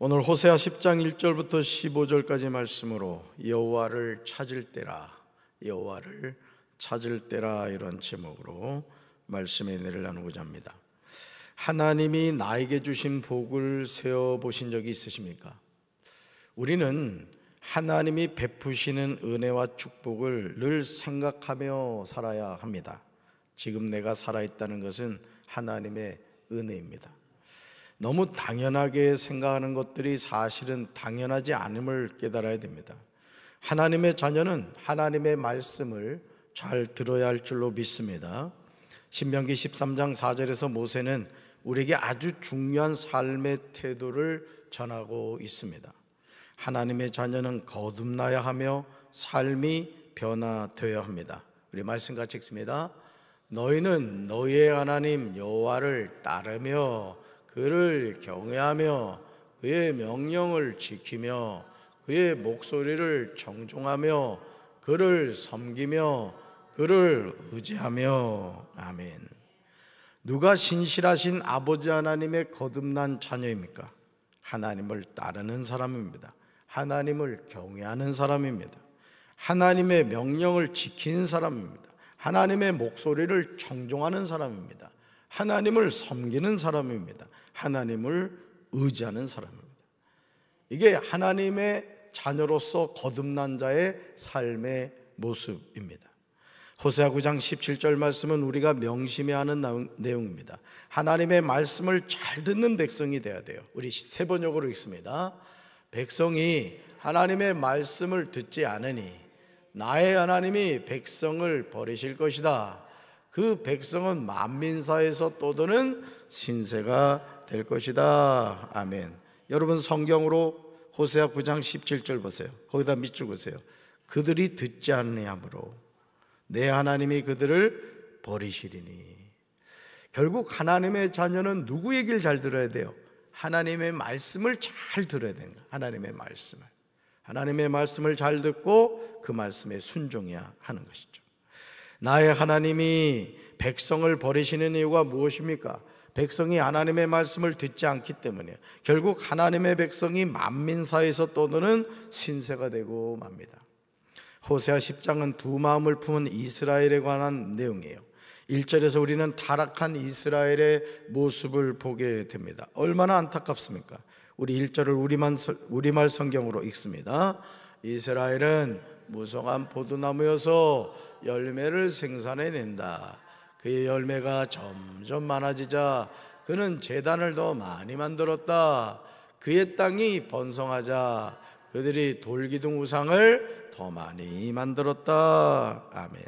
오늘 호세아 10장 1절부터 15절까지 말씀으로 여호와를 찾을 때라, 여호와를 찾을 때라, 이런 제목으로 말씀의 은혜를 나누고자 합니다. 하나님이 나에게 주신 복을 세어보신 적이 있으십니까? 우리는 하나님이 베푸시는 은혜와 축복을 늘 생각하며 살아야 합니다. 지금 내가 살아있다는 것은 하나님의 은혜입니다. 너무 당연하게 생각하는 것들이 사실은 당연하지 않음을 깨달아야 됩니다. 하나님의 자녀는 하나님의 말씀을 잘 들어야 할 줄로 믿습니다. 신명기 13장 4절에서 모세는 우리에게 아주 중요한 삶의 태도를 전하고 있습니다. 하나님의 자녀는 거듭나야 하며 삶이 변화되어야 합니다. 우리 말씀 같이 읽습니다. 너희는 너희의 하나님 여호와를 따르며 그를 경외하며 그의 명령을 지키며 그의 목소리를 정종하며 그를 섬기며 그를 의지하며. 아멘. 누가 신실하신 아버지 하나님의 거듭난 자녀입니까? 하나님을 따르는 사람입니다. 하나님을 경외하는 사람입니다. 하나님의 명령을 지키는 사람입니다. 하나님의 목소리를 청종하는 사람입니다. 하나님을 섬기는 사람입니다. 하나님을 의지하는 사람입니다. 이게 하나님의 자녀로서 거듭난 자의 삶의 모습입니다. 호세아 9장 17절 말씀은 우리가 명심해야 하는 내용입니다. 하나님의 말씀을 잘 듣는 백성이 되어야 돼요. 우리 세 번역으로 읽습니다. 백성이 하나님의 말씀을 듣지 않으니 나의 하나님이 백성을 버리실 것이다. 그 백성은 만민사에서 떠도는 신세가 될 것이다. 아멘. 여러분 성경으로 호세아 9장 17절 보세요. 거기다 밑줄 그으세요. 그들이 듣지 않으므로 내 하나님이 그들을 버리시리니. 결국 하나님의 자녀는 누구 얘기를 잘 들어야 돼요? 하나님의 말씀을 잘 들어야 되는 거예요. 하나님의 말씀을 잘 듣고 그 말씀에 순종해야 하는 것이죠. 나의 하나님이 백성을 버리시는 이유가 무엇입니까? 백성이 하나님의 말씀을 듣지 않기 때문이에요. 결국 하나님의 백성이 만민 사이에서 떠드는 신세가 되고 맙니다. 호세아 10장은 두 마음을 품은 이스라엘에 관한 내용이에요. 1절에서 우리는 타락한 이스라엘의 모습을 보게 됩니다. 얼마나 안타깝습니까? 우리 1절을 우리말 성경으로 읽습니다. 이스라엘은 무성한 포도나무여서 열매를 생산해낸다. 그의 열매가 점점 많아지자 그는 제단을 더 많이 만들었다. 그의 땅이 번성하자 그들이 돌기둥 우상을 더 많이 만들었다. 아멘.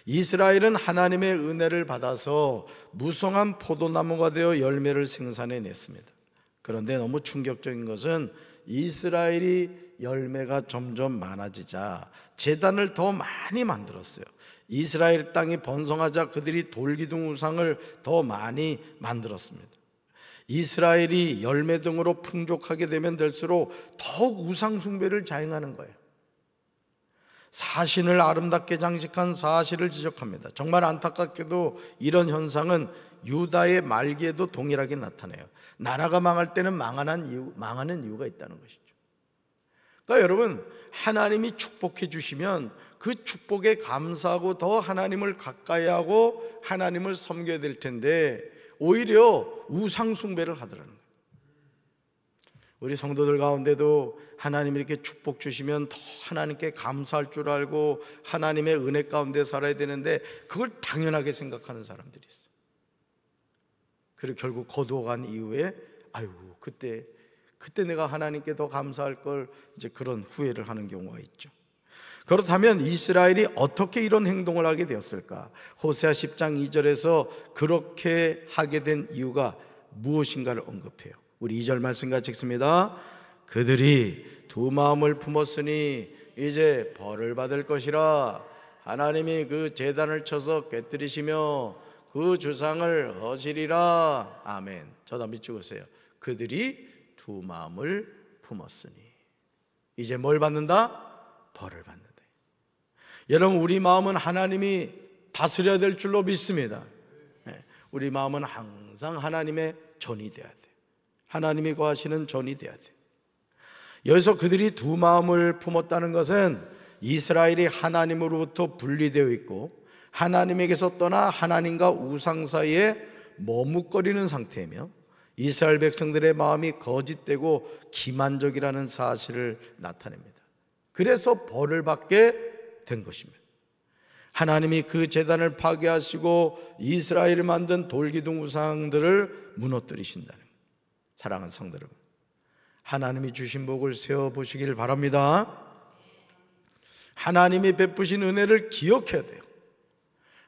이스라엘은 하나님의 은혜를 받아서 무성한 포도나무가 되어 열매를 생산해냈습니다. 그런데 너무 충격적인 것은 이스라엘이 열매가 점점 많아지자 제단을 더 많이 만들었어요. 이스라엘 땅이 번성하자 그들이 돌기둥 우상을 더 많이 만들었습니다. 이스라엘이 열매 등으로 풍족하게 되면 될수록 더욱 우상 숭배를 자행하는 거예요. 사신을 아름답게 장식한 사실을 지적합니다. 정말 안타깝게도 이런 현상은 유다의 말기에도 동일하게 나타나요. 나라가 망할 때는 망하는 이유가 있다는 것이죠. 그러니까 여러분, 하나님이 축복해 주시면 그 축복에 감사하고 더 하나님을 가까이 하고 하나님을 섬겨야 될 텐데 오히려 우상 숭배를 하더라는 거예요. 우리 성도들 가운데도 하나님이 이렇게 축복 주시면 더 하나님께 감사할 줄 알고 하나님의 은혜 가운데 살아야 되는데 그걸 당연하게 생각하는 사람들이 있어요. 그리고 결국 거두어간 이후에 아이고 그때 내가 하나님께 더 감사할 걸, 이제 그런 후회를 하는 경우가 있죠. 그렇다면 이스라엘이 어떻게 이런 행동을 하게 되었을까? 호세아 10장 2절에서 그렇게 하게 된 이유가 무엇인가를 언급해요. 우리 2절 말씀 같이 읽습니다. 그들이 두 마음을 품었으니 이제 벌을 받을 것이라. 하나님이 그 제단을 쳐서 깨뜨리시며 그 주상을 허시리라. 아멘. 저도 밑줄 그으세요. 그들이 두 마음을 품었으니 이제 뭘 받는다? 벌을 받는다. 여러분, 우리 마음은 하나님이 다스려야 될 줄로 믿습니다. 우리 마음은 항상 하나님의 전이 되어야 돼요. 하나님이 거하시는 전이 돼야 돼. 여기서 그들이 두 마음을 품었다는 것은 이스라엘이 하나님으로부터 분리되어 있고 하나님에게서 떠나 하나님과 우상 사이에 머뭇거리는 상태이며 이스라엘 백성들의 마음이 거짓되고 기만적이라는 사실을 나타냅니다. 그래서 벌을 받게 된 것입니다. 하나님이 그 제단을 파괴하시고 이스라엘을 만든 돌기둥 우상들을 무너뜨리신다는 거예요. 사랑하는 성도 여러분, 하나님이 주신 복을 세워보시길 바랍니다. 하나님이 베푸신 은혜를 기억해야 돼요.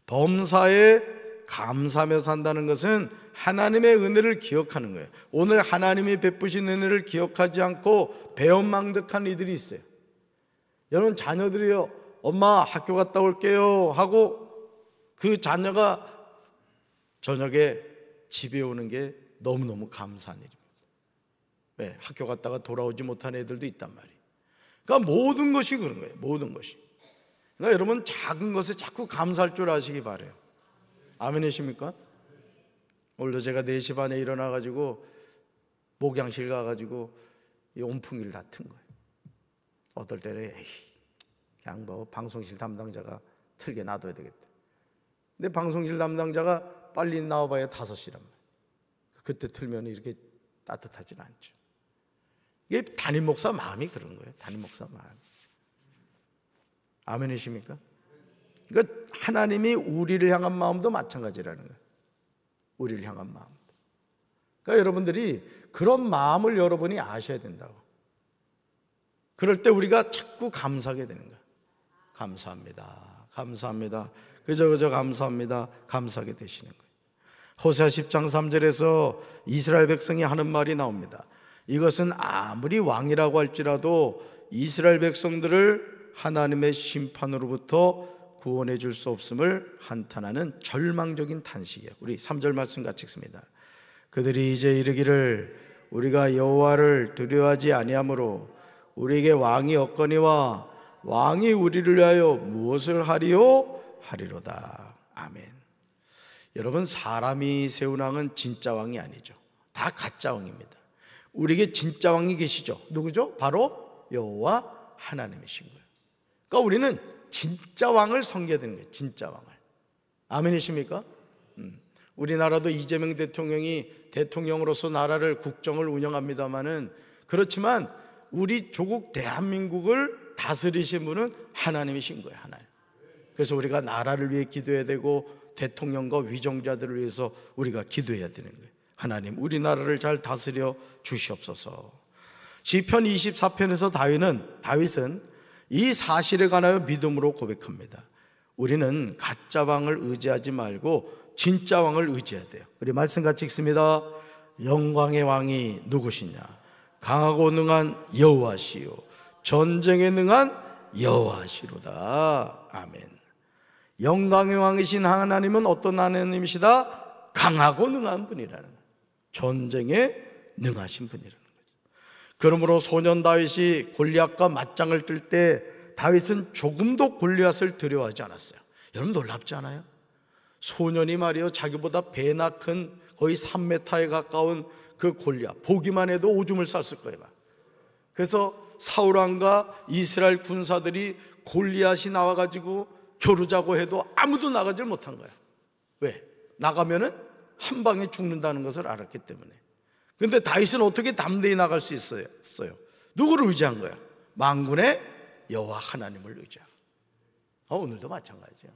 범사에 감사하며 산다는 것은 하나님의 은혜를 기억하는 거예요. 오늘 하나님이 베푸신 은혜를 기억하지 않고 배은망덕한 이들이 있어요. 여러분, 자녀들이요, 엄마 학교 갔다 올게요 하고 그 자녀가 저녁에 집에 오는 게 너무너무 감사한 일입니다. 왜? 학교 갔다가 돌아오지 못한 애들도 있단 말이에요. 그러니까 모든 것이 그런 거예요. 모든 것이. 그러니까 여러분, 작은 것에 자꾸 감사할 줄 아시기 바라요. 아멘이십니까? 오늘도 제가 4시 반에 일어나가지고 목양실 가가지고 이 온풍기를 다 튼 거예요. 어떨 때는 그냥 뭐 방송실 담당자가 틀게 놔둬야 되겠다. 근데 방송실 담당자가 빨리 나와봐야 5시란 말이에요. 그때 틀면 이렇게 따뜻하진 않죠. 이게 담임 목사 마음이 그런 거예요. 담임 목사 마음. 아멘이십니까? 그러니까 하나님이 우리를 향한 마음도 마찬가지라는 거예요. 우리를 향한 마음도. 그러니까 여러분들이 그런 마음을 여러분이 아셔야 된다고. 그럴 때 우리가 자꾸 감사하게 되는 거예요. 감사합니다. 감사합니다. 그저 감사합니다. 감사하게 되시는 거예요. 호세아 10장 3절에서 이스라엘 백성이 하는 말이 나옵니다. 이것은 아무리 왕이라고 할지라도 이스라엘 백성들을 하나님의 심판으로부터 구원해 줄 수 없음을 한탄하는 절망적인 탄식이에요. 우리 3절 말씀 같이 읽습니다. 그들이 이제 이르기를 우리가 여호와를 두려워하지 아니하므로 우리에게 왕이 없거니와 왕이 우리를 위하여 무엇을 하리요? 하리로다. 아멘. 여러분, 사람이 세운 왕은 진짜 왕이 아니죠. 다 가짜 왕입니다. 우리에게 진짜 왕이 계시죠. 누구죠? 바로 여호와 하나님이신 거예요. 그러니까 우리는 진짜 왕을 섬겨야 되는 거예요. 진짜 왕을. 아멘이십니까? 우리나라도 이재명 대통령이 대통령으로서 나라를 국정을 운영합니다마는, 그렇지만 우리 조국 대한민국을 다스리신 분은 하나님이신 거예요. 하나님. 그래서 우리가 나라를 위해 기도해야 되고 대통령과 위정자들을 위해서 우리가 기도해야 되는 거예요. 하나님, 우리나라를 잘 다스려 주시옵소서. 시편 24편에서 다윗은 이 사실에 관하여 믿음으로 고백합니다. 우리는 가짜 왕을 의지하지 말고 진짜 왕을 의지해야 돼요. 우리 말씀 같이 읽습니다. 영광의 왕이 누구시냐? 강하고 능한 여호와시요 전쟁에 능한 여호와시로다. 아멘. 영광의 왕이신 하나님은 어떤 하나님이시다? 강하고 능한 분이라는 거예요. 전쟁에 능하신 분이라는 거죠. 그러므로 소년 다윗이 골리앗과 맞짱을 뜰 때 다윗은 조금도 골리앗을 두려워하지 않았어요. 여러분, 놀랍지 않아요? 소년이 말이요, 자기보다 배나 큰 거의 3m에 가까운 그 골리앗, 보기만 해도 오줌을 쌌을 거예요. 그래서 사울 왕과 이스라엘 군사들이 골리앗이 나와가지고 겨루자고 해도 아무도 나가질 못한 거야. 왜? 나가면은 한 방에 죽는다는 것을 알았기 때문에. 근데 다윗은 어떻게 담대히 나갈 수 있어요? 누구를 의지한 거야? 만군의 여호와 하나님을 의지한 거야. 오늘도 마찬가지예요.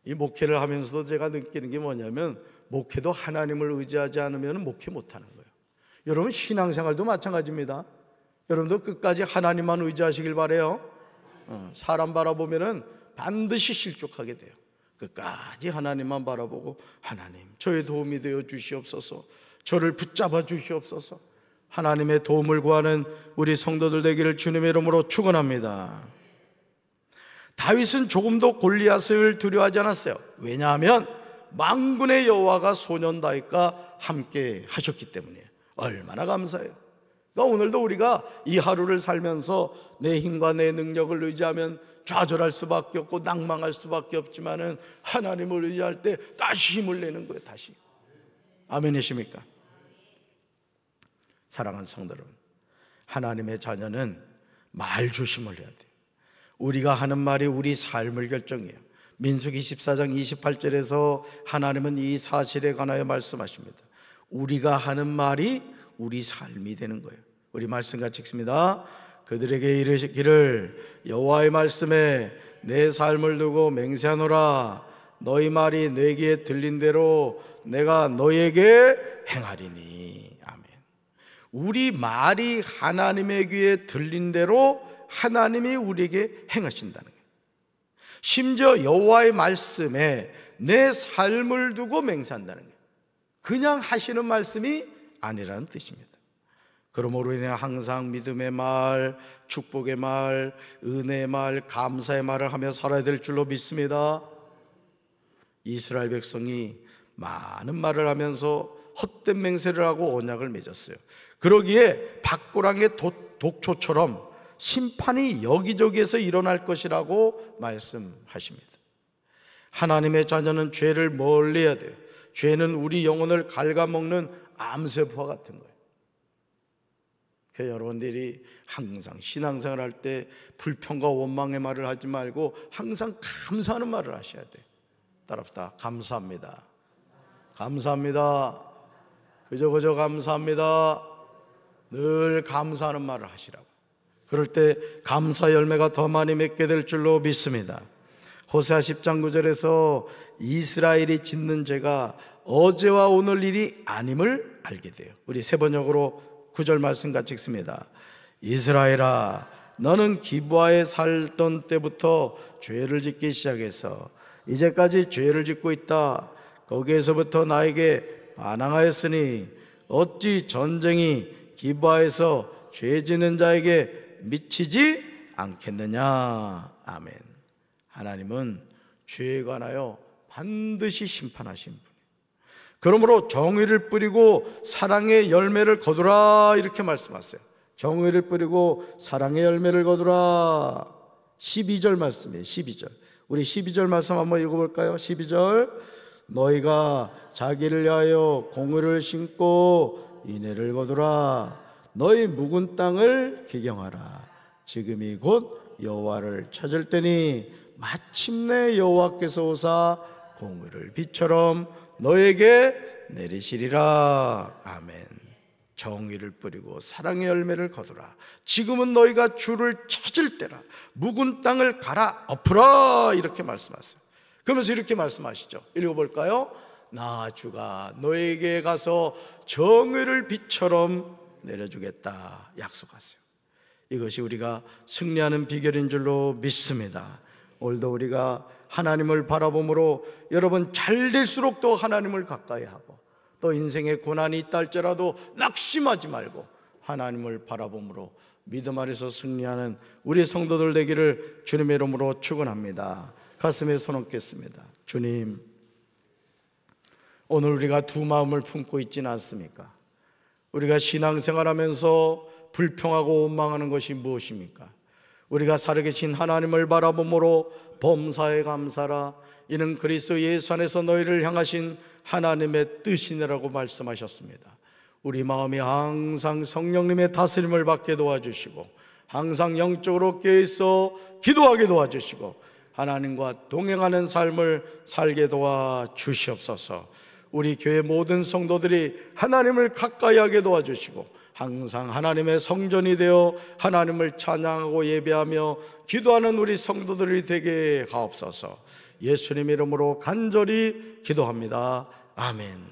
이 목회를 하면서도 제가 느끼는 게 뭐냐면, 목회도 하나님을 의지하지 않으면 목회 못하는 거예요. 여러분, 신앙생활도 마찬가지입니다. 여러분도 끝까지 하나님만 의지하시길 바라요. 사람 바라보면은 반드시 실족하게 돼요. 끝까지 하나님만 바라보고, 하나님, 저의 도움이 되어 주시옵소서, 저를 붙잡아 주시옵소서, 하나님의 도움을 구하는 우리 성도들 되기를 주님의 이름으로 축원합니다. 다윗은 조금도 골리앗을 두려워하지 않았어요. 왜냐하면 만군의 여호와가 소년 다윗과 함께 하셨기 때문이에요. 얼마나 감사해요. 그러니까 오늘도 우리가 이 하루를 살면서 내 힘과 내 능력을 의지하면 좌절할 수밖에 없고 낭망할 수밖에 없지만은 하나님을 의지할 때 다시 힘을 내는 거예요. 다시. 아멘이십니까? 사랑하는 성도 여러분, 하나님의 자녀는 말 조심을 해야 돼요. 우리가 하는 말이 우리 삶을 결정해요. 민수기 14장 28절에서 하나님은 이 사실에 관하여 말씀하십니다. 우리가 하는 말이 우리 삶이 되는 거예요. 우리 말씀 같이 읽습니다. 그들에게 이르시기를 여호와의 말씀에 내 삶을 두고 맹세하노라. 너희 말이 내 귀에 들린 대로 내가 너희에게 행하리니. 아멘. 우리 말이 하나님의 귀에 들린 대로 하나님이 우리에게 행하신다는 거예요. 심지어 여호와의 말씀에 내 삶을 두고 맹세한다는 거예요. 그냥 하시는 말씀이 아니라는 뜻입니다. 그러므로 인해 항상 믿음의 말, 축복의 말, 은혜의 말, 감사의 말을 하며 살아야 될 줄로 믿습니다. 이스라엘 백성이 많은 말을 하면서 헛된 맹세를 하고 언약을 맺었어요. 그러기에 박고랑의 독초처럼 심판이 여기저기에서 일어날 것이라고 말씀하십니다. 하나님의 자녀는 죄를 멀리 해야 돼요. 죄는 우리 영혼을 갉아먹는 암세포와 같은 거예요. 그래서 여러분들이 항상 신앙생활 할 때 불평과 원망의 말을 하지 말고 항상 감사하는 말을 하셔야 돼요. 따라합시다. 감사합니다. 감사합니다. 그저 감사합니다. 늘 감사하는 말을 하시라고. 그럴 때 감사 열매가 더 많이 맺게 될 줄로 믿습니다. 호세아 10장 9절에서 이스라엘이 짓는 죄가 어제와 오늘 일이 아님을 알게 돼요. 우리 세 번역으로 9절 말씀 같이 읽습니다. 이스라엘아, 너는 기브아에 살던 때부터 죄를 짓기 시작해서 이제까지 죄를 짓고 있다. 거기에서부터 나에게 반항하였으니 어찌 전쟁이 기브아에서 죄 짓는 자에게 미치지 않겠느냐. 아멘. 하나님은 죄에 관하여 반드시 심판하신 분이에요. 그러므로 정의를 뿌리고 사랑의 열매를 거두라, 이렇게 말씀하세요. 정의를 뿌리고 사랑의 열매를 거두라. 12절 말씀이에요. 12절. 우리 12절 말씀 한번 읽어볼까요? 12절. 너희가 자기를 위하여 공의를 심고 인애를 거두라. 너희 묵은 땅을 기경하라. 지금이 곧 여호와를 찾을 때니 마침내 여호와께서 오사 공의를 비처럼 너에게 내리시리라. 아멘. 정의를 뿌리고 사랑의 열매를 거두라. 지금은 너희가 주를 찾을 때라. 묵은 땅을 갈아엎으라, 이렇게 말씀하세요. 그러면서 이렇게 말씀하시죠. 읽어볼까요? 나 주가 너에게 가서 정의를 비처럼 내려주겠다 약속하세요. 이것이 우리가 승리하는 비결인 줄로 믿습니다. 오늘도 우리가 하나님을 바라봄으로 여러분 잘 될수록 또 하나님을 가까이 하고, 또 인생에 고난이 있다 할지라도 낙심하지 말고 하나님을 바라봄으로 믿음 안에서 승리하는 우리 성도들 되기를 주님의 이름으로 축원합니다. 가슴에 손 얹겠습니다. 주님, 오늘 우리가 두 마음을 품고 있지는 않습니까? 우리가 신앙생활하면서 불평하고 원망하는 것이 무엇입니까? 우리가 살아계신 하나님을 바라봄으로 범사에 감사라. 이는 그리스도 예수 안에서 너희를 향하신 하나님의 뜻이니라고 말씀하셨습니다. 우리 마음이 항상 성령님의 다스림을 받게 도와주시고, 항상 영적으로 깨어있어 기도하게 도와주시고, 하나님과 동행하는 삶을 살게 도와주시옵소서. 우리 교회 모든 성도들이 하나님을 가까이 하게 도와주시고, 항상 하나님의 성전이 되어 하나님을 찬양하고 예배하며 기도하는 우리 성도들이 되게 하옵소서. 예수님 이름으로 간절히 기도합니다. 아멘.